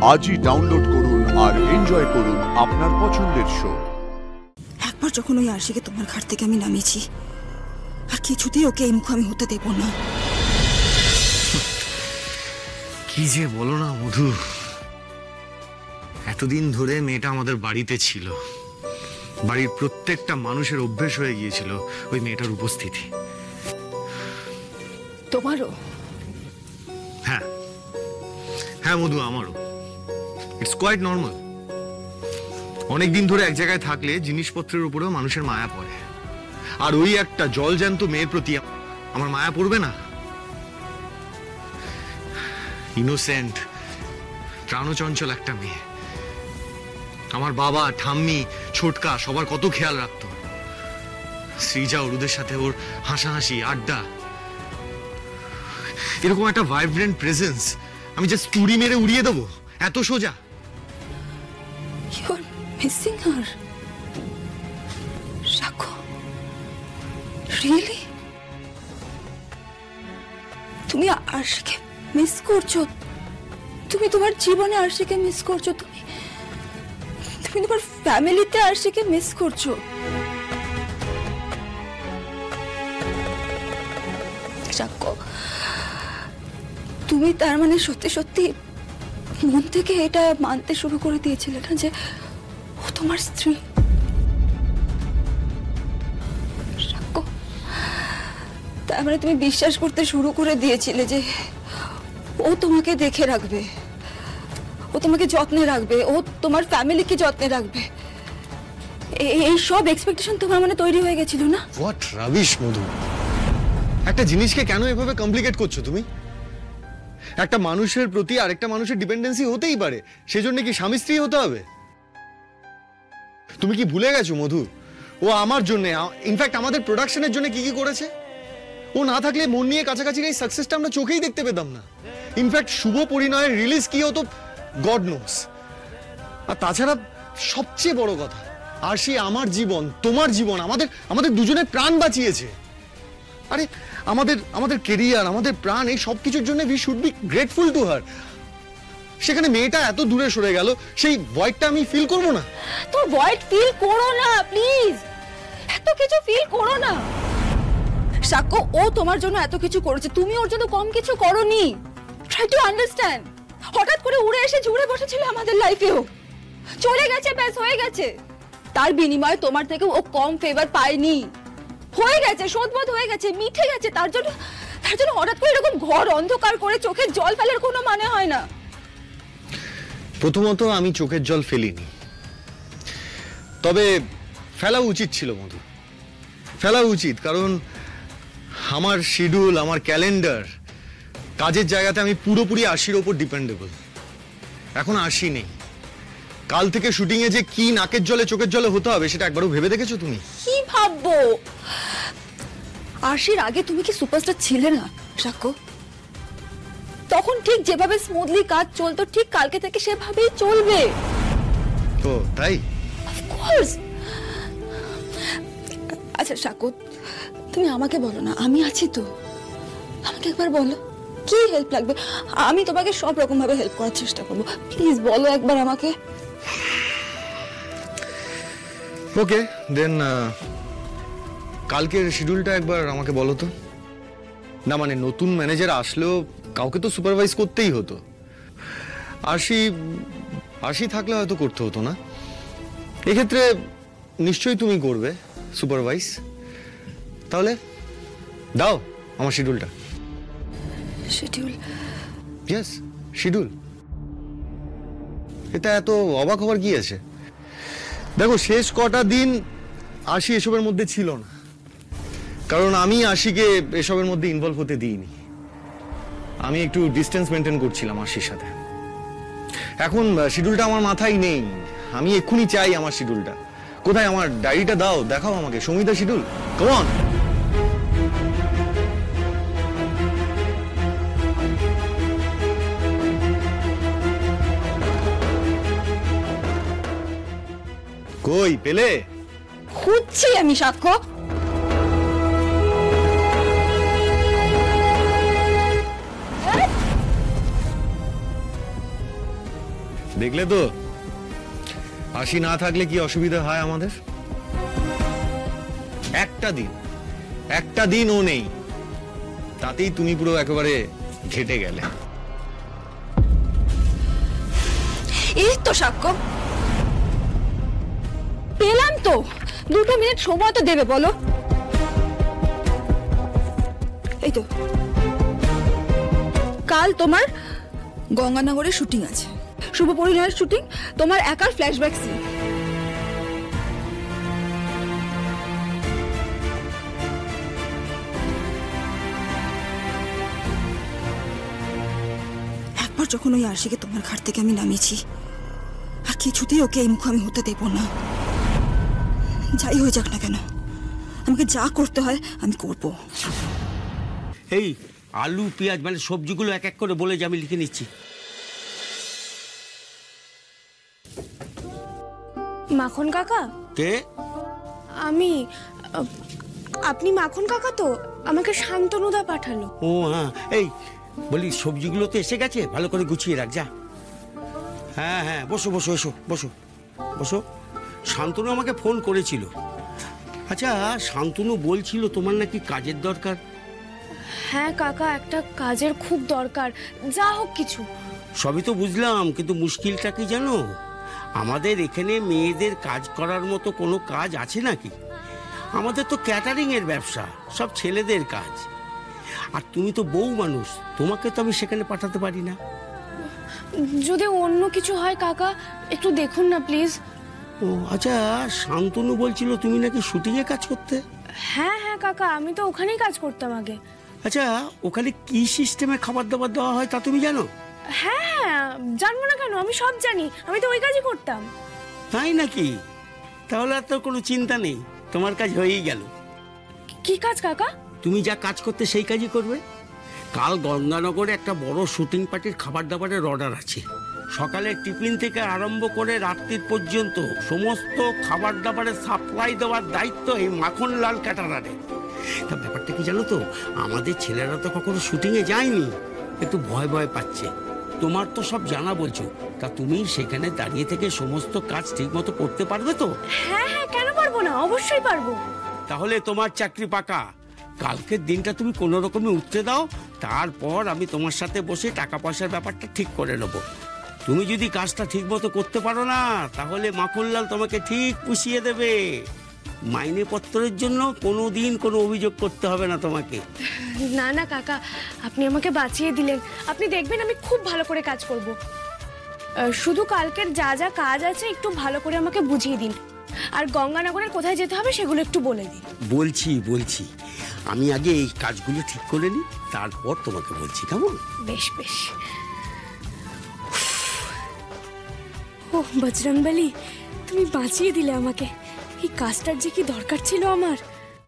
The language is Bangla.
আজই ডাউনলোড করুন আর এনজয় করুন আপনার পছন্দের শো। একবার যখন ওই আরশিকে তোমার ঘাট থেকে আমি নামিয়েছি, আর কিছুতেই ওকে এই মুখ আমি হতে দেব না। কি যে বলো না মধু, এতদিন ধরে মেয়েটা আমাদের বাড়িতে ছিল, বাড়ির প্রত্যেকটা মানুষের অভ্যেস হয়ে গিয়েছিল ওই মেয়েটার উপস্থিতি। তোমারও? হ্যাঁ হ্যাঁ মধু, আমারও। It's quite normal. অনেকদিন ধরে এক জায়গায় থাকলে জিনিসপত্রের উপরেও মানুষের মায়া পড়ে, আর ওই একটা জলজ্যান্ত মেয়ের প্রতি আমার মায়া পড়বে না? ইনোসেন্ট, প্রাণচঞ্চল একটা মেয়ে। আমার বাবা, ঠাম্মি, ছোটকা সবার কত খেয়াল রাখতো। শ্রীজা, অরুদের সাথে ওর হাসাহাসি, আড্ডা, এরকম একটা ভাইব্রেন্ট প্রেজেন্স আমি জাস্ট চুরি মেরে উড়িয়ে দেবো? এত সোজা? You're missing her. Shako, really? তুমি আরশিকে মিস করছো? তুমি তোমার জীবনে আরশিকে মিস করছো? তুমি তোমার ফ্যামিলিতে আরশিকে মিস করছো? শাকো, তুমি তার মানে সত্যি সত্যি মন থেকে এটা মানতে শুরু করে দিয়েছিলে না যে ও তোমার স্ত্রী? শাকো, তার মানে তুমি বিশ্বাস করতে শুরু করে দিয়েছিলে যে ও তোমাকে দেখে রাখবে, ও তোমাকে যত্নে রাখবে, ও তোমার ফ্যামিলিকে যত্নে রাখবে। এই সব এক্সপেকটেশন তোমার মানে তৈরি হয়ে গেছিল না? হোয়াট রাবিশ মধু, একটা জিনিসকে কেন এভাবে কমপ্লিকেট করছো তুমি? একটা মানুষের প্রতি আরেকটা মানুষের ডিপেন্ডেন্সি হতেই পারে, সেজন্য কি স্বামী স্ত্রী হতে হবে? তুমি কি ভুলে গেছো মধু, ও আমার জন্য, ইনফ্যাক্ট আমাদের প্রোডাকশনের জন্য কি কি করেছে? ও না থাকলে মন নিয়ে কাছাকাছি এই সাকসেসটা আমরা চোখেই দেখতে পেতাম না। ইনফ্যাক্ট শুভ পরিণয়ের রিলিজ কি হতো গড নোস। আর তাছাড়া সবচেয়ে বড় কথা, আরশি আমার জীবন, তোমার জীবন, আমাদের দুজনের প্রাণ বাঁচিয়েছে। আরে আমাদের কেরিয়ার, আমাদের প্রাণ, এই সব কিছুর জন্য we should be grateful to her. সেখানে মেয়েটা এত দূরে সরে গেল, সেই ভয়েডটা আমি ফিল করব না? তো ভয়েড ফিল করো না প্লিজ, এত কিছু ফিল করো না। শাকো, ও তোমার জন্য এত কিছু করেছে, তুমি ওর জন্য কম কিছু করোনি। Try to understand. হঠাৎ করে উড়ে এসে জুড়ে বসেছিল আমাদের লাইফেও, চলে গেছে, ব্যাস হয়ে গেছে। তার বিনিময়ে তোমার থেকে ও কম ফেভার পায়নি, হয়ে গেছে, শোধবোধ হয়ে গেছে, মিঠে গেছে। তার জন্য হঠাৎ করে এরকম ঘর অন্ধকার করে চোখের জল ফেলার কোনো মানে হয় না। প্রথমত আমি চোখের জল ফেলিনি, তবে ফেলা উচিত ছিল মধু, ফেলা উচিত। কারণ আমার শিডিউল, আমার ক্যালেন্ডার, কাজের জায়গাতে আমি পুরোপুরি আশির ওপর ডিপেন্ডেবল। এখন আশি নেই, কাল থেকে শুটিং এ যে কি নাকের জলে চোখের জলে হতে হবে সেটা একবারও ভেবে দেখেছো তুমি? কি ভাববো? আরশির আগে তুমি কি সুপারস্টার ছিলে না শাকো? তখন ঠিক যেভাবে স্মুথলি কাজ চলতো, ঠিক কালকে থেকে সেভাবেই চলবে। ও তাই? অফকোর্স। আচ্ছা শাকো, তুমি আমাকে বলো না, আমি আছি তো, আমাকে একবার বলো কি হেল্প লাগবে, আমি তোমাকে সব রকম ভাবে হেল্প করার চেষ্টা করবো। প্লিজ বলো একবার আমাকে। ওকে দেন, কালকের শিডিউলটা একবার আমাকে বলো তো। না মানে নতুন ম্যানেজার আসলেও কাউকে তো সুপারভাইজ করতেই হতো। আশি থাকলে হয়তো করতে হতো না, এক্ষেত্রে নিশ্চয়ই তুমি করবে সুপারভাইজ। তাহলে দাও আমার শিডিউলটা। শিডিউল? Yes, schedule. এটা এত অবাক হবার কি আছে? দেখো, শেষ কটা দিন আশি এসবের মধ্যে ছিল না, কারণ আমি আশিকে এসবের মধ্যে ইনভলভ হতে দিইনি। আমি একটু ডিস্টেন্স মেনটেন করছিলাম আশির সাথে। এখন শিডিউলটা আমার মাথায় নেই, আমি এক্ষুনি চাই আমার শিডিউলটা। কোথায় আমার ডায়েরিটা? দাও, দেখাও আমাকে। Samita schedule, come on. কই পেলে? খুঁজছি আমি সাক্ষ্য। দেখলে তো হাসি না থাকলে কি অসুবিধা হয় আমাদের। একটা দিন ও নেই, তাতেই তুমি পুরো একেবারে ঘেটে গেলে। এই তো সাক্ষ্য পেলাম তো, 2 মিনিট সময় তো দেবে বলো। এই তো কাল তোমার গঙ্গানগরে শুটিং আছে, শুভ পরিণয়ের শুটিং, তোমার একার ফ্ল্যাশব্যাক সিন। একবার যখন ওই আরশিকে তোমার ঘাট থেকে আমি নামিয়েছি, আর কিছুতেই ওকে এই মুখ আমি হতে দেব না। যাই হয়ে যাক না কেন, আমাকে যা করতে হয় আমি করব। এই আলু পেঁয়াজ মানে সবজিগুলো এক এক করে বলে যে আমি লিখে নিচ্ছি। মাখন কাকা? কে? আমি। আপনি মাখন কাকা তো? আমাকে শান্তনুদা পাঠালো। ও হ্যাঁ, এই বলি সবজিগুলো তো এসে গেছে, ভালো করে গুছিয়ে রাখ যা। হ্যাঁ হ্যাঁ, বসো বসো, এসো বসো বসো। শান্তনু আমাকে ফোন করেছিল। আচ্ছা, শান্তনু বলছিল তোমার নাকি কাজের দরকার। হ্যাঁ কাকা, একটা কাজের খুব দরকার, যা হোক কিছু। সবই তো বুঝলাম, কিন্তু মুশকিলটা কি জানো, আমাদের এখানে মেয়েদের কাজ করার মতো কোনো কাজ আছে নাকি? আমাদের তো ক্যাটারিং এর ব্যবসা, সব ছেলেদের কাজ। আর তুমি তো বউ মানুষ, তোমাকে তো আমি সেখানে পাঠাতে পারি না। যদি অন্য কিছু হয় কাকা, একটু দেখুন না প্লিজ। ও আচ্ছা, শান্তনু বলছিল তুমি নাকি শুটিংয়ে কাজ করতে। হ্যাঁ হ্যাঁ কাকা, আমি তো ওখানেই কাজ করতাম আগে। আচ্ছা, ওখানে কি সিস্টেমে খাবার দাবার দেওয়া হয় তা তুমি জানো? হ্যাঁ হ্যাঁ, জানবো না কেন, আমি সব জানি, আমি তো ওই কাজই করতাম। তাই নাকি? তাহলে আর তো কোনো চিন্তা নেই, তোমার কাজ হয়েই গেল। কি কাজ কাকা? তুমি যা কাজ করতে সেই কাজই করবে। কাল গঙ্গানগরে একটা বড় শুটিং পার্টির খাবার দাবারের অর্ডার আছে। সকালে টিফিন থেকে আরম্ভ করে রাত্রির পর্যন্ত সমস্ত খাবার দাবারের সাপ্লাই দেওয়ার দায়িত্ব এই মাখনলাল ক্যাটারারের। তা ব্যাপারটা কি জানো তো, আমাদের ছেলেরা তো কখনো শুটিংয়ে যায়নি, একটু ভয় ভয় পাচ্ছে। তোমার তো সব জানা বলছো, তা তুমি সেখানে দাঁড়িয়ে থেকে সমস্ত কাজ ঠিক মতো করতে পারবে তো? হ্যাঁ হ্যাঁ, কেন পারবো না, অবশ্যই পারবো। তাহলে তোমার চাকরি পাকা। কালকের দিনটা তুমি কোনো রকমে উঠতে দাও, তারপর আমি তোমার সাথে বসে টাকা পয়সার ব্যাপারটা ঠিক করে নেব। তুমি যদি কাজটা ঠিক মতো করতে পারো না, তাহলে মাখনলাল তোমাকে ঠিক পুষিয়ে দেবে। মাইনে পত্রের জন্য কোনো দিন কোনো অভিযোগ করতে হবে না তোমাকে। না না কাকা, আপনি আমাকে বাঁচিয়ে দিলেন। আপনি দেখবেন আমি খুব ভালো করে কাজ করব। শুধু কালকের যা যা কাজ আছে একটু ভালো করে আমাকে বুঝিয়ে দিন, আর গঙ্গানগরের কোথায় যেতে হবে সেগুলো একটু বলে দিন। বলছি আমি আগে এই কাজগুলো ঠিক করে নিই, তারপর তোমাকে বলছি, কেমন? বেশ বেশ। ওহ বজরংবলী, তুমি বাঁচিয়ে দিলে আমাকে। এই কাজটার যে কি দরকার ছিল আমার।